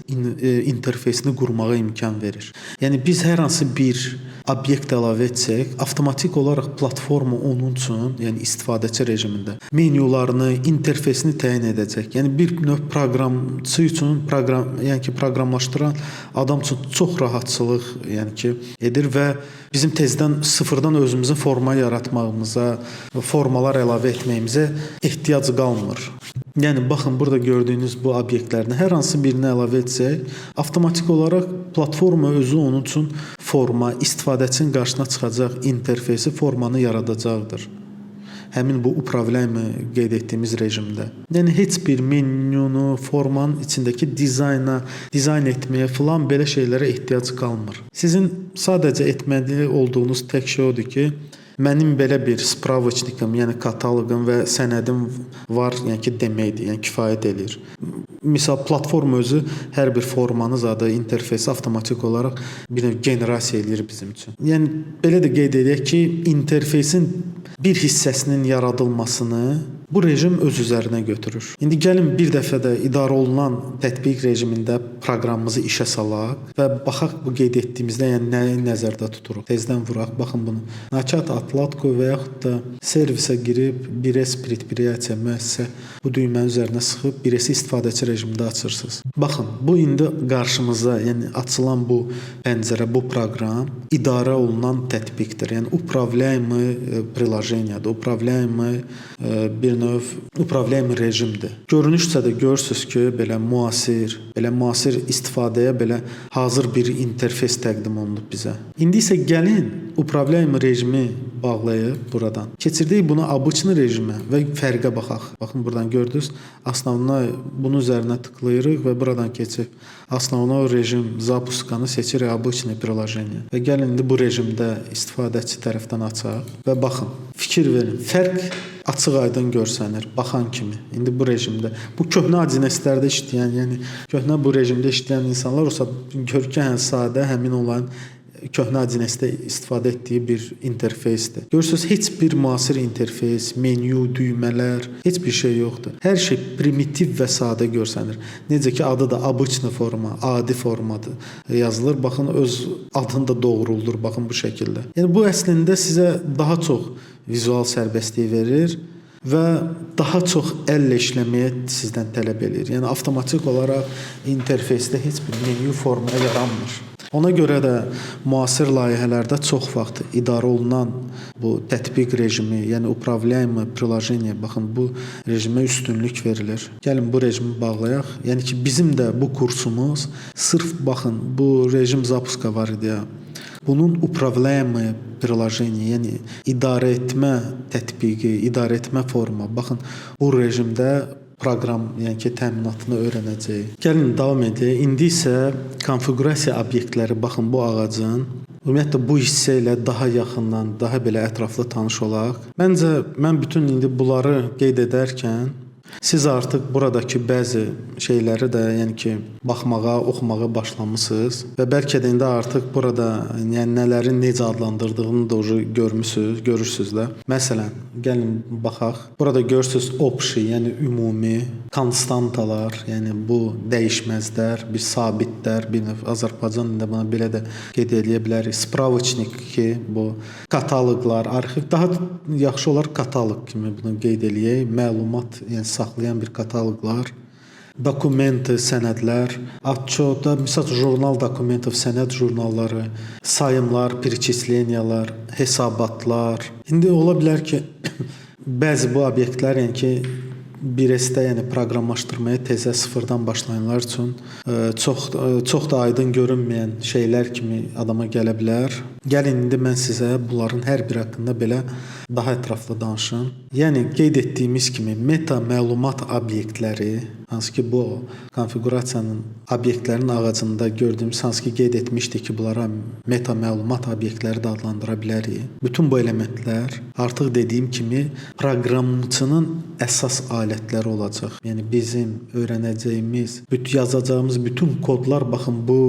interfeysini qurmağa imkan verir. Yəni biz hər hansı bir obyekt əlavə etsək, avtomatik olaraq platforma onun üçün, yəni istifadəçi rejimində menyularını, interfeysini təyin edəcək. Yəni bir növ proqramçı üçün, yəni ki, proqramlaşdıran adam üçün çox rahatçılıq, yəni ki, edir və bizim tezdən sıfırdan özümüzün forma yaratmağımıza, formalar əlavə etməyimizə ehtiyac qalmır. Yəni baxın, burada gördüyünüz bu obyektlərdən hər hansı birini əlavə etsək, avtomatik olaraq platforma özü onun üçün forma, istifadəçinin qarşısına çıxacaq interfeysi formanı yaradacaqdır. Həmin bu upravляемый qeyd etdiyimiz rejimdə. Yəni heç bir menyunu, formanın içindəki dizayn etməyə filan belə şeylərə ehtiyac qalmır. Sizin sadəcə etməli olduğunuz tək şey odur ki, mənim belə bir spravçnikim, yəni kataloqum və sənədim var, yəni ki, deməkdir, yəni kifayət eləyir. Misal platforma özü hər bir formanı zadı interfeysi avtomatik olaraq bir növ generasiya eləyir bizim üçün. Yəni belə də qeyd edək ki, interfeysin bir hissəsinin yaradılmasını bu rejim öz üzərinə götürür. İndi gəlin bir dəfə də idarə olunan tətbiq rejimində proqramımızı işə salaq və baxaq bu qeyd etdiyimizdə yəni nəyi nəzərdə tuturuq. Tezdən vuraq, baxın bunu. Naçat atlatko və yaxud da servisə girib 1S предприятие müəssisə bu düymənin üzərinə sıxıb 1S istifadəçi rejimində açırsınız. Baxın, bu indi qarşımıza, yəni açılan bu pəncərə, bu proqram idarə olunan tətbiqdir. Yəni управляемый приложение, управляемый bir növ upravляемый rejimdir. Görünüşsə də görürsüz ki, belə müasir istifadəyə belə hazır bir interfeys təqdim olunub bizə. İndi isə gəlin upravляемый rejimi bağlayıb buradan. Keçirdik bunu обычный rejimə və fərqə baxaq. Baxın buradan gördünüz. Основной bunun üzərinə tıklayırıq və buradan keçib основной rejim запусканы seçirik обычный приложение. Və gəlin indi bu rejimdə istifadəçi tərəfdən açaq və baxın. Fikir verin. Fərq açıq-aydın görsənir baxan kimi. İndi bu rejimdə, bu köhnə adreslərdə işləyən, yəni köhnə bu rejimdə işləyən insanlar olsa görkən sadə həmin olan köhnə 1С-də istifadə etdiyi bir interfeysdir. Görürsüz, heç bir müasir interfeys, menyu, düymələr, heç bir şey yoxdur. Hər şey primitiv və sadə görsənir. Necə ki, adı da обычный forma, adi formadır yazılır. Baxın, öz adını da doğruldur, baxın bu şəkildə. Yəni bu əslində sizə daha çox vizual sərbəstlik verir və daha çox əllə işləməyə sizdən tələb edir. Yəni avtomatik olaraq interfeysdə heç bir menyu formaya yaranmır. Ona görə də müasir layihələrdə çox vaxt idarə olunan bu tətbiq rejimi, yəni upravляемое приложение, baxın bu rejimə üstünlük verilir. Gəlin bu rejimi bağlayaq. Yəni ki, bizim də bu kursumuz sırf baxın bu rejim zapuska var idi ya. Bunun upravляемое приложение, yəni idarə etmə tətbiqi, idarə etmə forma. Baxın bu rejimdə proqram, yəni ki, təminatını öyrənəcəyik. Gəlin davam edək. İndi isə konfiqurasiya obyektləri, baxın bu ağacın ümumiyyətlə bu hissə ilə daha yaxından, daha belə ətraflı tanış olaq. Məncə mən bütün indi bunları qeyd edərkən siz artıq buradakı bəzi şeyləri də, yəni ki, baxmağa, oxumağa başlamısınız və bəlkə də indi artıq burada yəni nələri necə adlandırdığını da görürsüz də. Məsələn, gəlin baxaq. Burada görürsüz общий, yəni ümumi, konstantalar, yəni bu dəyişməzlər, bir sabitlər, bir növ Azərbaycan dilində buna belə də qeyd edə bilərik. Spravочник ki, bu kataloqlar, arxiv, daha yaxşı olar kataloq kimi bunu qeyd eləyək. Məlumat, yəni saxlayan bir kataloqlar, dokumenti, sənədlər, отчётlar, misal jurnal dokumentov, sənəd jurnalları, sayımlar, перечислениyalar, hesabatlar. İndi ola bilər ki, bəzi bu obyektlər, yəni ki, 1S'də, yəni proqramlaşdırmaya təzə sıfırdan başlayanlar üçün çox da aydın görünməyən şeylər kimi adama gələ bilər. Gəlin indi mən sizə bunların hər biri haqqında belə daha ətraflı danışım. Yəni qeyd etdiyimiz kimi meta məlumat obyektləri, hansı ki bu konfiqurasiyanın obyektlərin ağacında gördüyümüz, hansı ki qeyd etmişdik ki, bunlara meta məlumat obyektləri də adlandıra bilərik. Bütün bu elementlər artıq dediyim kimi proqramçının əsas alətləri olacaq. Yəni bizim öyrənəcəyimiz, yazacağımız bütün kodlar baxın bu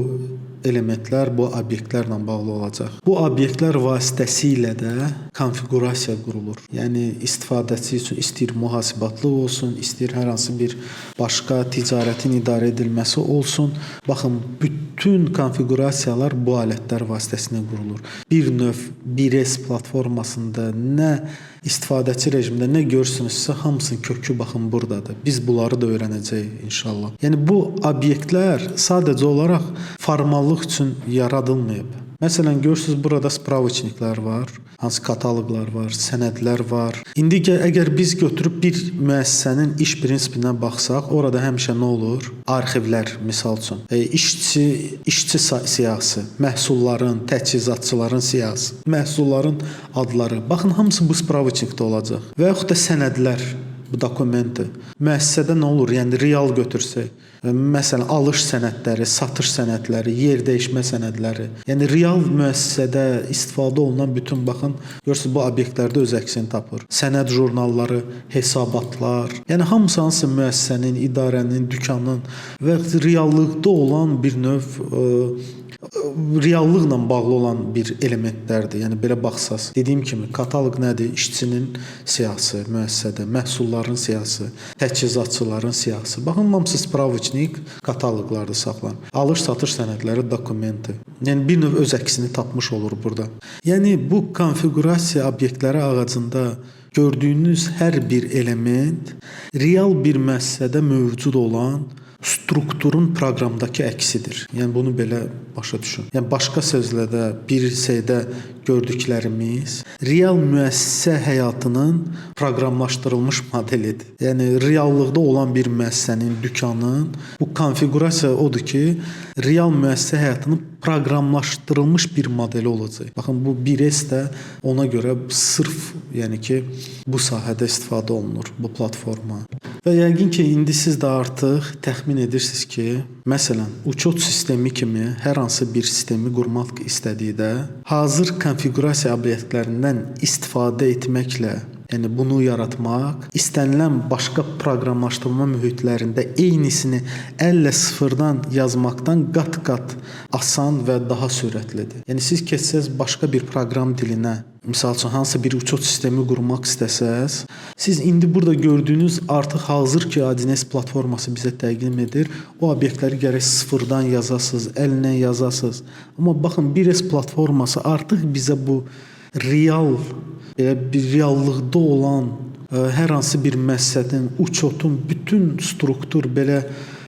elementlər bu obyektlərlə bağlı olacaq. Bu obyektlər vasitəsilə də konfiqurasiya qurulur. Yəni istifadəçi üçün istəyir mühasibatlıq olsun, istəyir hər hansı bir başqa ticarətin idarə edilməsi olsun. Baxın, bütün konfiqurasiyalar bu alətlər vasitəsilə qurulur. Bir növ 1S platformasında nə istifadəçi rejimdə nə görürsünüzsə, hamısının kökü baxın buradadır. Biz bunları da öyrənəcəyik inşallah. Yəni bu obyektlər sadəcə olaraq formallıq üçün yaradılmayıb. Məsələn, görürsünüz burada spravочникlər var, hansı kataloqlar var, sənədlər var. İndi əgər biz götürüb bir müəssisənin iş prinsipindən baxsaq, orada həmişə nə olur? Arxivlər, misal üçün, işçi siyahısı, məhsulların, təchizatçıların siyahısı, məhsulların adları. Baxın, hamısı bu spravочникdə olacaq. Və yaxud da sənədlər, bu dokumenti. Müəssisədə nə olur? Yəni real götürsək, məsələn, alış sənədləri, satış sənədləri, yer dəyişmə sənədləri. Yəni real müəssisədə istifadə olunan bütün baxın, görürsüz bu obyektlərdə öz əksini tapır. Sənəd jurnalları, hesabatlar. Yəni hamısı hansı müəssisənin, idarənin, dükanın və reallıqda olan bir növ reallıqla bağlı olan bir elementlərdir. Yəni belə baxsaz, dediyim kimi kataloq nədir? İşçinin siyahısı müəssisədə, məhsulların siyahısı, təchizatçıların siyahısı. Baxın, hamısı spravочник kataloqlarda saxlanır. Alış-satış sənədləri, dokumenti. Yəni bir növ öz əksini tapmış olur burada. Yəni bu konfiqurasiya obyektləri ağacında gördüyünüz hər bir element real bir müəssisədə mövcud olan strukturun proqramdakı əksidir. Yəni bunu belə başa düşün. Yəni başqa sözlə də bir şeydə gördüklərimiz real müəssisə həyatının proqramlaşdırılmış modelidir. Yəni reallıqda olan bir müəssisənin, dükanın bu konfiqurasiya odur ki, real müəssisə həyatının proqramlaşdırılmış bir modeli olacaq. Baxın, bu 1S də ona görə sırf, yəni ki, bu sahədə istifadə olunur, bu platforma. Və yəqin ki, indi siz də artıq təxmin edirsiniz ki, məsələn, uçot sistemi kimi hər hansı bir sistemi qurmaq istədikdə hazır konfiqurasiya obyektlərindən istifadə etməklə yəni bunu yaratmaq istənilən başqa proqramlaşdırma mühitlərində eynisini əllə sıfırdan yazmaqdan qat-qat asan və daha sürətlidir. Yəni siz keçsəz başqa bir proqram dilinə, misal üçün hansısa bir uçot sistemi qurmaq istəsəz, siz indi burada gördüyünüz artıq hazır ki A1S platforması bizə təqdim edir. O obyektləri gərək sıfırdan yazasınız, əllə yazasınız. Amma baxın 1S platforması artıq bizə bu real, belə bir reallıqda olan hər hansı bir məqsədin, uçotun bütün struktur belə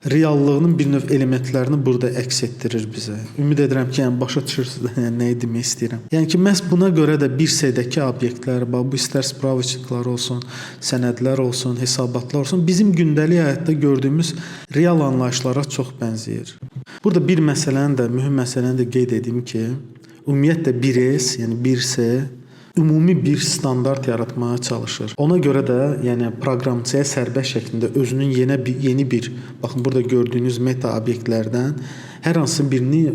reallığının bir növ elementlərini burada əks etdirir bizə. Ümid edirəm ki, yəni başa düşürsünüz nə demək istəyirəm. Yəni ki, məhz buna görə də bir səydəki obyektlər, bu istər spravçniklər olsun, sənədlər olsun, hesabatlar olsun, bizim gündəlik həyatda gördüyümüz real anlayışlara çox bənzəyir. Burada bir məsələni də, mühüm məsələni də qeyd edeyim ki, ümumiyyətlə 1S, yəni 1C ümumi bir standart yaratmağa çalışır. Ona görə də, yəni proqramçıya sərbəst şəklində özünün yeni bir, baxın burada gördüyünüz meta obyektlərdən hər hansı birini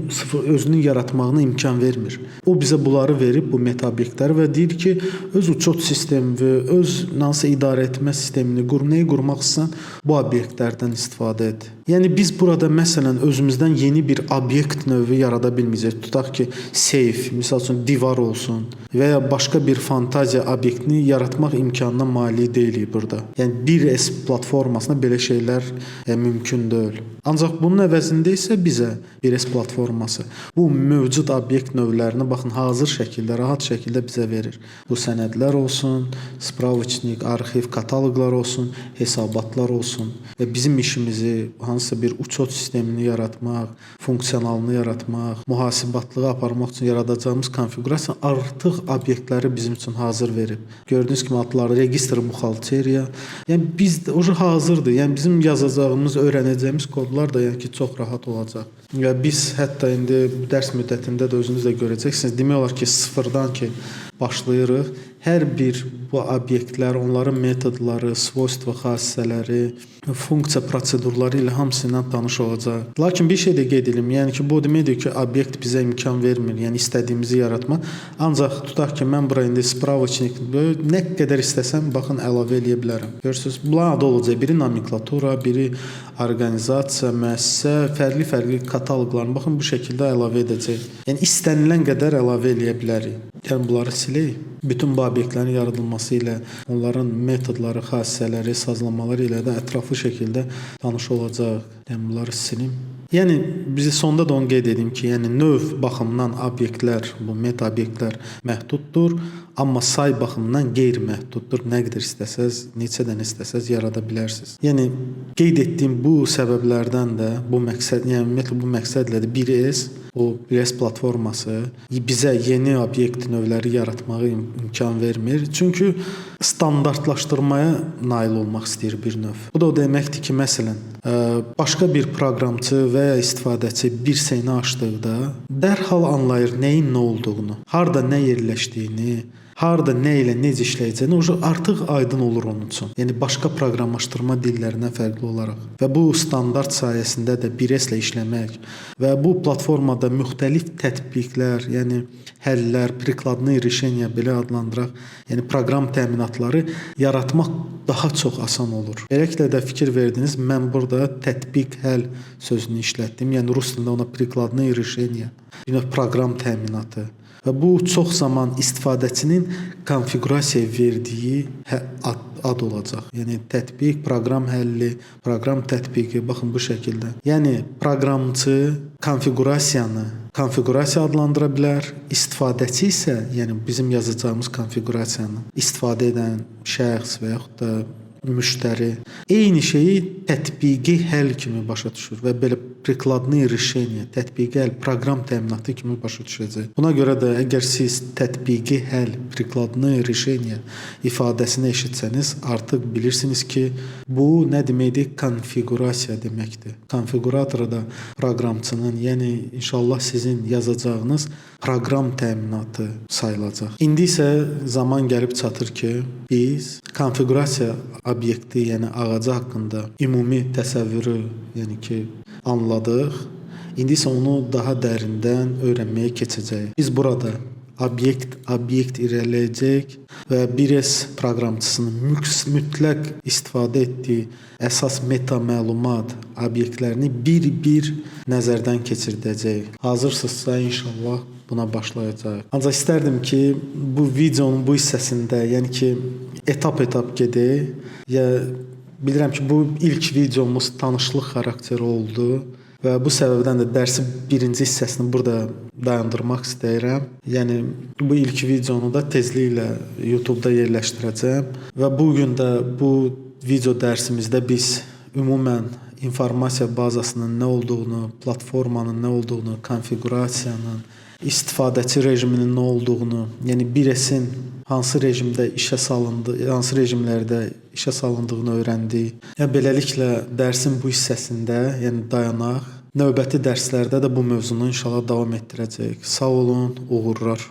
özünün yaratmağına imkan vermir. O bizə bunları verib, bu meta obyektləri və deyir ki, öz uçot sistemi, öz hansı idarə etmə sistemini nəyi qurmaq istəsən, bu obyektlərdən istifadə et. Yəni biz burada məsələn özümüzdən yeni bir obyekt növü yarada bilməyəcəyik. Tutaq ki, seyf, misal üçün divar olsun və ya başqa bir fantaziya obyektini yaratmaq imkanına malik deyilik burada. Yəni 1S platformasında belə şeylər mümkün deyil. Ancaq bunun əvəzində isə bizə 1S platforması bu mövcud obyekt növlərini baxın hazır şəkildə, rahat şəkildə bizə verir. Bu sənədlər olsun, spravçnik, arxiv, kataloqlar olsun, hesabatlar olsun və bizim işimizi hansısa bir uçot sistemini yaratmaq, funksionalını yaratmaq, mühasibatlığı aparmaq üçün yaradacağımız konfiqurasiya artıq obyektləri bizim üçün hazır verib. Gördüyünüz kimi adları registr, buxalteriya. Yəni biz hazırdır. Yəni bizim yazacağımız, öyrənəcəyimiz kodlar da yəni ki çox rahat olacaq. Və biz hətta indi dərs müddətində də özünüz də görəcəksiniz. Demək olar ki sıfırdan ki başlayırıq. Hər bir bu obyektlər, onların metodları, svojstva, xassələri, funksiya prosedurları ilə hamısı ilə tanış olacaq. Lakin bir şey də qeyd edim, yəni ki bu deməkdir ki obyekt bizə imkan vermir, yəni istədiyimizi yaratmaq. Ancaq tutaq ki mən bura indi spravçnik nə qədər istəsəm baxın əlavə eləyə bilərəm. Görürsüz, bunlar adı olacaq. Biri nomenklatura, biri orqanizasiya, müəssisə, fərqli kataloqlarını baxın bu şəkildə əlavə edəcək. Yəni istənilən qədər əlavə eləyə bilərik. Yəni bunları silək. Bütün bu obyektlərin yaradılması ilə, onların metodları, xassələri, sazlamaları ilə də ətraflı şəkildə tanış olacaq. Yəni bunları silim. Yəni bizi sonda da onu qeyd edim ki, yəni növ baxımından obyektlər, bu meta obyektlər məhduddur, amma say baxımından qeyri-məhduddur. Nə qədər istəsəz, neçə dənə istəsəz yarada bilərsiniz. Yəni qeyd etdiyim bu səbəblərdən də bu məqsəd, yəni ümumiyyətlə bu məqsədlə də 1S, o 1S platforması bizə yeni obyekt növləri yaratmağa imkan vermir. Çünki standartlaşdırmaya nail olmaq istəyir bir növ. Bu da o deməkdir ki, məsələn, başqa bir proqramçı və ya istifadəçi bir səyini açdıqda dərhal anlayır nəyin nə olduğunu, harda nə yerləşdiyini, harda nə ilə necə işləyəcəyini artıq aydın olur onun üçün. Yəni başqa proqramlaşdırma dillərindən fərqli olaraq. Və bu standart sayəsində də 1S ilə işləmək və bu platformada müxtəlif tətbiqlər, yəni həllər, prikladные решения belə adlandıraq, yəni proqram təminatları yaratmaq daha çox asan olur. Beləliklə də fikir verdiniz, mən burada tətbiq həll sözünü işlətdim. Yəni rus dilində ona prikladные решения, yəni proqram təminatı. Və bu çox zaman istifadəçinin konfiqurasiyaya verdiyi ad olacaq. Yəni tətbiq, proqram həlli, proqram tətbiqi, baxın bu şəkildə. Yəni proqramçı konfiqurasiya adlandıra bilər, istifadəçi isə, yəni bizim yazacağımız konfiqurasiyanı istifadə edən şəxs və yaxud da müştəri eyni şeyi tətbiqi həll kimi başa düşür və belə prikladные решения, tətbiqi həll, proqram təminatı kimi başa düşəcək. Buna görə də əgər siz tətbiqi həll, prikladные решения ifadəsini eşitsəniz, artıq bilirsiniz ki, bu nə deməkdir? Konfiqurasiya deməkdir. Konfiqurator da proqramçının, yəni inşallah sizin yazacağınız proqram təminatı sayılacaq. İndi isə zaman gəlib çatır ki, biz konfiqurasiya obyekti, yəni ağacı haqqında ümumi təsəvvürü, yəni ki, anladıq. İndi isə onu daha dərindən öyrənməyə keçəcəyik. Biz burada obyekt irəliləyəcək və 1S proqramçısının mütləq istifadə etdiyi əsas meta məlumat obyektlərini bir-bir nəzərdən keçirdəcək. Hazırsınızsa inşallah buna başlayacağıq. Ancaq istərdim ki, bu videonun bu hissəsində, yəni ki, etap-etap gedək. Bilirəm ki, bu ilk videomuz tanışlıq xarakteri oldu və bu səbəbdən də dərsin birinci hissəsini burada dayandırmaq istəyirəm. Yəni bu ilk videonu da tezliklə YouTube-da yerləşdirəcəm və bu gün də bu video dərsimizdə biz ümumən informasiya bazasının nə olduğunu, platformanın nə olduğunu, konfiqurasiyanın, istifadəçi rejiminin nə olduğunu, yəni 1S-in hansı rejimdə işə salındığı, hansı rejimlərdə işə salındığını öyrəndik. Beləliklə dərsin bu hissəsində, yəni dayanaq. Növbəti dərslərdə də bu mövzunu inşallah davam etdirəcəyik. Sağ olun, uğurlar.